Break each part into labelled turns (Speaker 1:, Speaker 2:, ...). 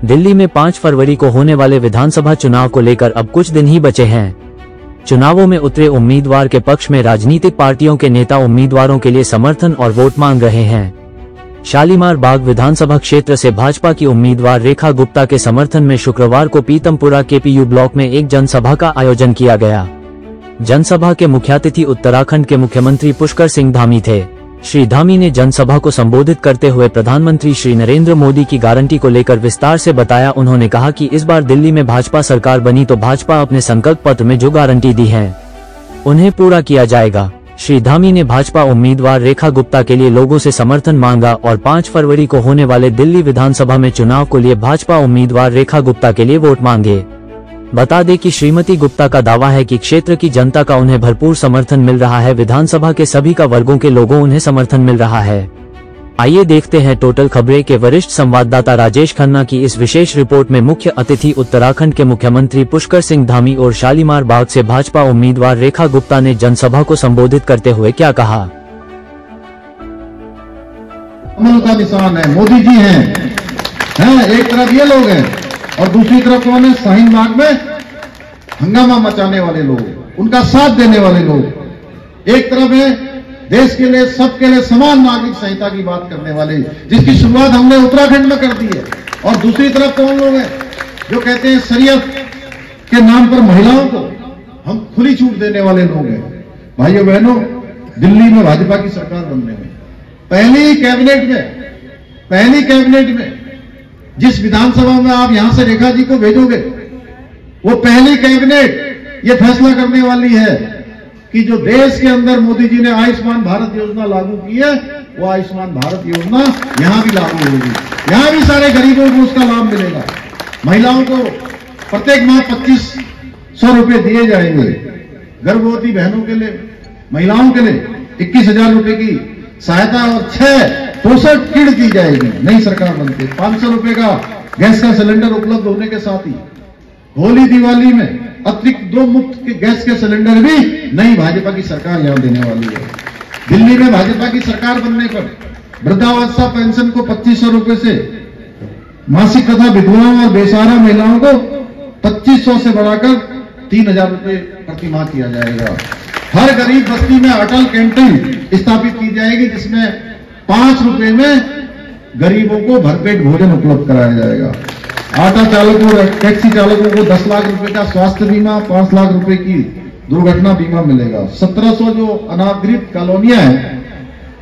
Speaker 1: दिल्ली में 5 फरवरी को होने वाले विधानसभा चुनाव को लेकर अब कुछ दिन ही बचे हैं। चुनावों में उतरे उम्मीदवार के पक्ष में राजनीतिक पार्टियों के नेता उम्मीदवारों के लिए समर्थन और वोट मांग रहे हैं। शालीमार बाग विधानसभा क्षेत्र से भाजपा की उम्मीदवार रेखा गुप्ता के समर्थन में शुक्रवार को पीतमपुरा केपीयू ब्लॉक में एक जनसभा का आयोजन किया गया। जनसभा के मुख्यातिथि उत्तराखंड के मुख्यमंत्री पुष्कर सिंह धामी थे। श्री धामी ने जनसभा को संबोधित करते हुए प्रधानमंत्री श्री नरेंद्र मोदी की गारंटी को लेकर विस्तार से बताया। उन्होंने कहा कि इस बार दिल्ली में भाजपा सरकार बनी तो भाजपा अपने संकल्प पत्र में जो गारंटी दी है उन्हें पूरा किया जाएगा। श्री धामी ने भाजपा उम्मीदवार रेखा गुप्ता के लिए लोगों से समर्थन मांगा और 5 फरवरी को होने वाले दिल्ली विधानसभा में चुनाव को लिए भाजपा उम्मीदवार रेखा गुप्ता के लिए वोट मांगे। बता दें कि श्रीमती गुप्ता का दावा है कि क्षेत्र की जनता का उन्हें भरपूर समर्थन मिल रहा है। विधानसभा के सभी का वर्गों के लोगों उन्हें समर्थन मिल रहा है। आइए देखते हैं टोटल खबरें के वरिष्ठ संवाददाता राजेश खन्ना की इस विशेष रिपोर्ट में। मुख्य अतिथि उत्तराखंड के मुख्यमंत्री पुष्कर सिंह धामी और शालीमार बाग से भाजपा उम्मीदवार रेखा गुप्ता ने जनसभा को संबोधित करते हुए क्या कहा।
Speaker 2: कमल का निशान है, मोदी जी हैं, एक तरफ ये लोग हैं और दूसरी तरफ कौन है, शाहीन बाग में हंगामा मचाने वाले लोग, उनका साथ देने वाले लोग। एक तरफ है देश के लिए सबके लिए समान नागरिक संहिता की बात करने वाले, जिसकी शुरुआत हमने उत्तराखंड में कर दी है। और दूसरी तरफ कौन लोग हैं जो कहते हैं शरीयत के नाम पर महिलाओं को हम खुली छूट देने वाले लोग हैं। भाइयों बहनों, दिल्ली में भाजपा की सरकार बनने में पहली कैबिनेट में जिस विधानसभा में आप यहां से रेखा जी को भेजोगे, वो पहली कैबिनेट ये फैसला करने वाली है कि जो देश के अंदर मोदी जी ने आयुष्मान भारत योजना लागू की है, वो आयुष्मान भारत योजना यहां भी लागू होगी। यहां भी सारे गरीबों को उसका लाभ मिलेगा। महिलाओं को प्रत्येक माह 2500 रुपए दिए जाएंगे। गर्भवती बहनों के लिए, महिलाओं के लिए 21,000 रुपए की सहायता और 6 पोषक किट दी जाएगी। नई सरकार बनते 500 रुपए का गैस का सिलेंडर उपलब्ध होने के साथ ही होली दिवाली में अतिरिक्त 2 मुफ्त के गैस के सिलेंडर भी नई भाजपा की सरकार यहां देने वाली है। दिल्ली में भाजपा की सरकार बनने पर वृद्धावस्था पेंशन को 2500 रुपए से मासिक तथा विधवाओं और बेसहारा महिलाओं को 2500 से बढ़ाकर 3000 रुपए प्रति माह किया जाएगा। हर गरीब बस्ती में अटल कैंटीन स्थापित की जाएगी, जिसमें 5 रुपए में गरीबों को भरपेट भोजन उपलब्ध कराया जाएगा। ऑटो चालकों और टैक्सी चालकों को 10 लाख रुपए का स्वास्थ्य बीमा, 5 लाख रुपए की दुर्घटना बीमा मिलेगा। 1700 जो अनाधिकृत कॉलोनियां हैं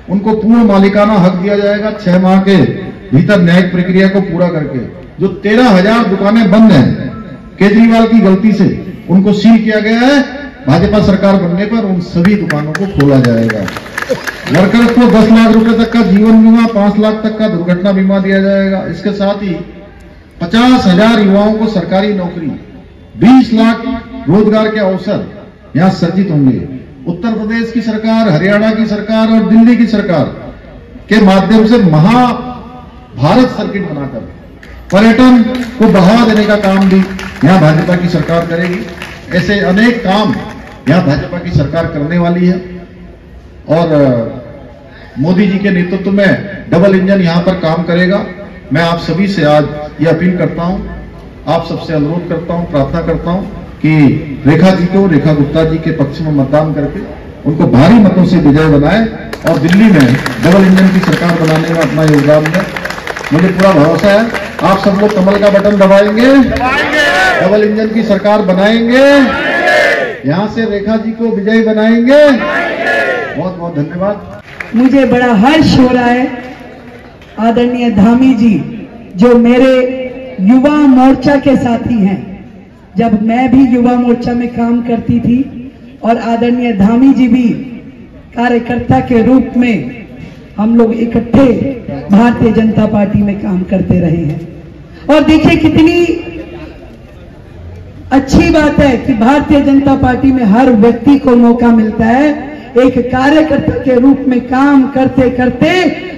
Speaker 2: उनको पूर्ण मालिकाना हक दिया जाएगा 6 माह के भीतर न्यायिक प्रक्रिया को पूरा करके। जो 13,000 दुकानें बंद हैं केजरीवाल की गलती से, उनको सील किया गया है। भाजपा सरकार बनने पर उन सभी दुकानों को खोला जाएगा। वर्कर्स को 10 लाख रुपए तक का जीवन बीमा, 5 लाख तक का दुर्घटना बीमा दिया जाएगा। इसके साथ ही 50,000 युवाओं को सरकारी नौकरी, 20 लाख रोजगार के अवसर यहां सृजित होंगे। उत्तर प्रदेश की सरकार, हरियाणा की सरकार और दिल्ली की सरकार के माध्यम से महाभारत सर्किट बनाकर पर्यटन को बढ़ावा देने का काम भी यहां भाजपा की सरकार करेगी। ऐसे अनेक काम यहां भाजपा की सरकार करने वाली है और मोदी जी के नेतृत्व में डबल इंजन यहां पर काम करेगा। मैं आप सभी से आज ये अपील करता हूं, आप सबसे अनुरोध करता हूं, प्रार्थना करता हूं कि रेखा जी को, रेखा गुप्ता जी के पक्ष में मतदान करके उनको भारी मतों से विजय बनाए और दिल्ली में डबल इंजन की सरकार बनाने में अपना योगदान दें। मुझे पूरा भरोसा है आप सब लोग कमल का बटन दबाएंगे, डबल इंजन की सरकार बनाएंगे, यहां से रेखा जी को विजयी बनाएंगे। बहुत बहुत धन्यवाद।
Speaker 3: मुझे बड़ा हर्ष हो रहा है आदरणीय धामी जी, जो मेरे युवा मोर्चा के साथी हैं। जब मैं भी युवा मोर्चा में काम करती थी और आदरणीय धामी जी भी कार्यकर्ता के रूप में, हम लोग इकट्ठे भारतीय जनता पार्टी में काम करते रहे हैं। और देखिए कितनी अच्छी बात है कि भारतीय जनता पार्टी में हर व्यक्ति को मौका मिलता है एक कार्यकर्ता के रूप में काम करते करते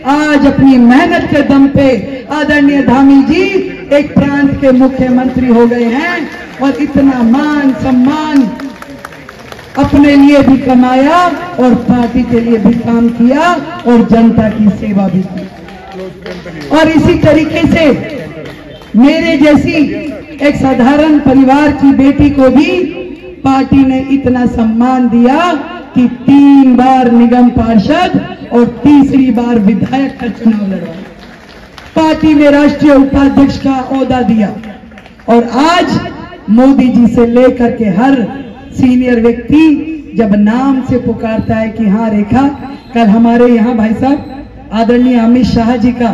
Speaker 3: आज अपनी मेहनत के दम पे आदरणीय धामी जी एक प्रांत के मुख्यमंत्री हो गए हैं और इतना मान सम्मान अपने लिए भी कमाया और पार्टी के लिए भी काम किया और जनता की सेवा भी की। और इसी तरीके से मेरे जैसी एक साधारण परिवार की बेटी को भी पार्टी ने इतना सम्मान दिया कि 3 बार निगम पार्षद और तीसरी बार विधायक का चुनाव लड़वाया। पार्टी ने राष्ट्रीय उपाध्यक्ष का ओहदा दिया और आज मोदी जी से लेकर के हर सीनियर व्यक्ति जब नाम से पुकारता है कि हाँ रेखा, कल हमारे यहाँ भाई साहब आदरणीय अमित शाह जी का,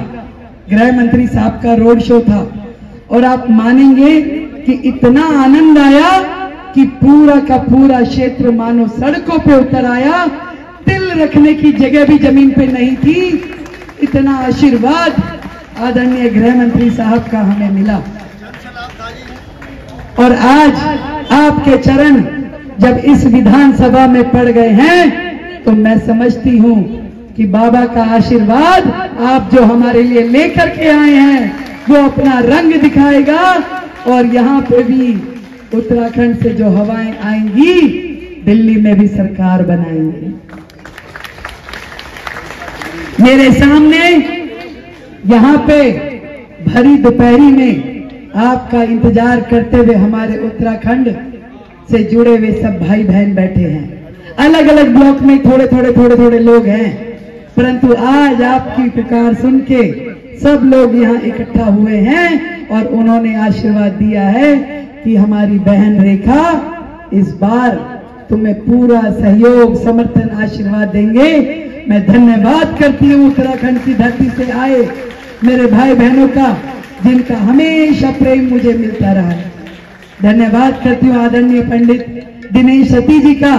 Speaker 3: गृह मंत्री साहब का रोड शो था और आप मानेंगे कि इतना आनंद आया कि पूरा का पूरा क्षेत्र मानो सड़कों पे उतर आया। तिल रखने की जगह भी जमीन पे नहीं थी। इतना आशीर्वाद आदरणीय गृह मंत्री साहब का हमें मिला और आज आपके चरण जब इस विधानसभा में पड़ गए हैं तो मैं समझती हूं कि बाबा का आशीर्वाद आप जो हमारे लिए लेकर के आए हैं वो अपना रंग दिखाएगा और यहाँ पे भी उत्तराखंड से जो हवाएं आएंगी दिल्ली में भी सरकार बनाएंगी। मेरे सामने यहाँ पे भरी दोपहरी में आपका इंतजार करते हुए हमारे उत्तराखंड से जुड़े हुए सब भाई बहन बैठे हैं। अलग अलग ब्लॉक में थोड़े थोड़े लोग हैं, परंतु आज आपकी पुकार सुन के सब लोग यहाँ इकट्ठा हुए हैं और उन्होंने आशीर्वाद दिया है कि हमारी बहन रेखा इस बार तुम्हें पूरा सहयोग, समर्थन, आशीर्वाद देंगे। मैं धन्यवाद करती हूँ उत्तराखंड की धरती से आए मेरे भाई बहनों का, जिनका हमेशा प्रेम मुझे मिलता रहा है। धन्यवाद करती हूँ आदरणीय पंडित दिनेश सती जी का,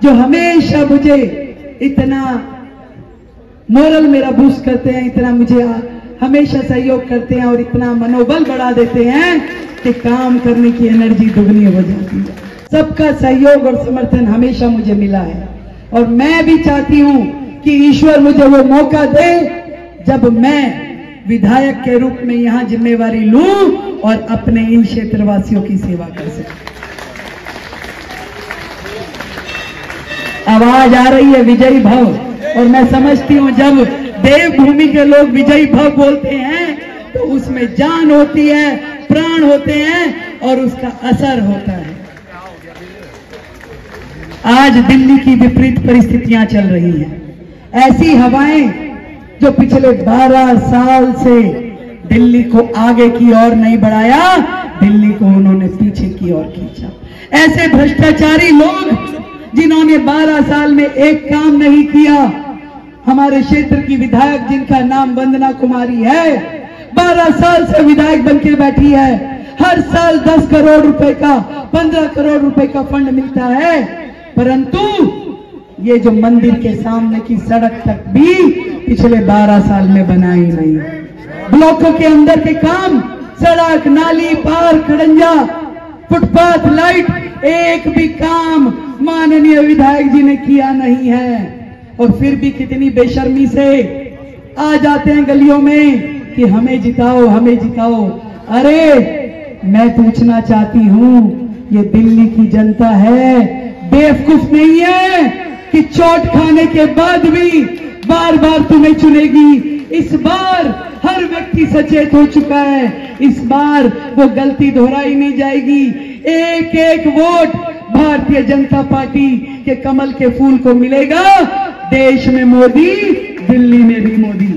Speaker 3: जो हमेशा मुझे इतना मोरल मेरा बूस्ट करते हैं, इतना मुझे हमेशा सहयोग करते हैं और इतना मनोबल बढ़ा देते हैं कि काम करने की एनर्जी दुगनी हो जाती है। सबका सहयोग और समर्थन हमेशा मुझे मिला है और मैं भी चाहती हूं कि ईश्वर मुझे वो मौका दे जब मैं विधायक के रूप में यहां जिम्मेवारी लूं और अपने इन क्षेत्रवासियों की सेवा कर सकूं। आवाज आ रही है विजयी भव, और मैं समझती हूं जब देवभूमि के लोग विजयी भव बोलते हैं तो उसमें जान होती है, प्राण होते हैं और उसका असर होता है। आज दिल्ली की विपरीत परिस्थितियां चल रही हैं। ऐसी हवाएं जो पिछले 12 साल से दिल्ली को आगे की ओर नहीं बढ़ाया, दिल्ली को उन्होंने पीछे की ओर खींचा। ऐसे भ्रष्टाचारी लोग जिन्होंने 12 साल में एक काम नहीं किया, हमारे क्षेत्र की विधायक जिनका नाम वंदना कुमारी है, 12 साल से विधायक बनकर बैठी है। हर साल 10 करोड़ रुपए का, 15 करोड़ रुपए का फंड मिलता है, परंतु ये जो मंदिर के सामने की सड़क तक भी पिछले 12 साल में बनाई नहीं। ब्लॉकों के अंदर के काम, सड़क, नाली, पार, खड़ंजा, फुटपाथ, लाइट, एक भी काम माननीय विधायक जी ने किया नहीं है। और फिर भी कितनी बेशर्मी से आ जाते हैं गलियों में कि हमें जिताओ, हमें जिताओ। अरे मैं पूछना चाहती हूं, ये दिल्ली की जनता है, बेवकूफ नहीं है कि चोट खाने के बाद भी बार बार तुम्हें चुनेगी। इस बार हर व्यक्ति सचेत हो चुका है, इस बार वो गलती दोहराई नहीं जाएगी। एक एक वोट भारतीय जनता पार्टी के कमल के फूल को मिलेगा। देश में मोदी, दिल्ली में भी मोदी।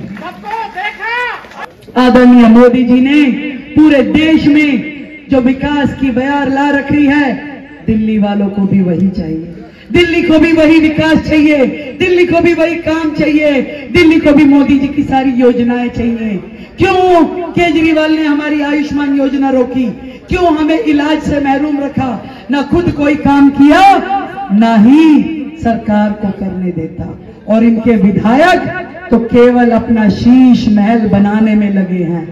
Speaker 3: आदरणीय मोदी जी ने पूरे देश में जो विकास की बयार ला रखी है, दिल्ली वालों को भी वही चाहिए। दिल्ली को भी वही विकास चाहिए, दिल्ली को भी वही काम चाहिए, दिल्ली को भी मोदी जी की सारी योजनाएं चाहिए। क्यों केजरीवाल ने हमारी आयुष्मान योजना रोकी? क्यों हमें इलाज से महरूम रखा? ना खुद कोई काम किया, ना ही सरकार को करने देता। और इनके विधायक तो केवल अपना शीश महल बनाने में लगे हैं।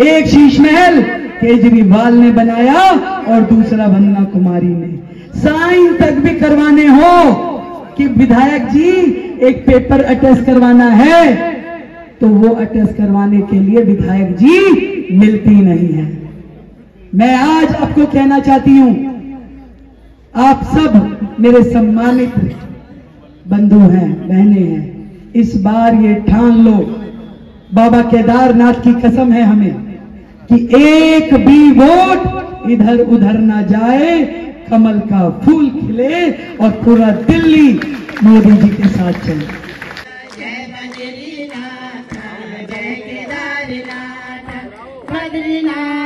Speaker 3: एक शीश महल केजरीवाल ने बनाया और दूसरा वंदना कुमारी ने। साइन तक भी करवाने हो कि विधायक जी एक पेपर अटेस्ट करवाना है, तो वो अटेस्ट करवाने के लिए विधायक जी मिलती नहीं है। मैं आज आपको कहना चाहती हूं, आप सब मेरे सम्मानित बंधु हैं, बहनें हैं, इस बार ये ठान लो, बाबा केदारनाथ की कसम है हमें, कि एक भी वोट इधर उधर ना जाए, कमल का फूल खिले और पूरा दिल्ली मोदी जी के साथ चले।
Speaker 4: जय बद्रीनाथ, जय केदारनाथ, बद्रीनाथ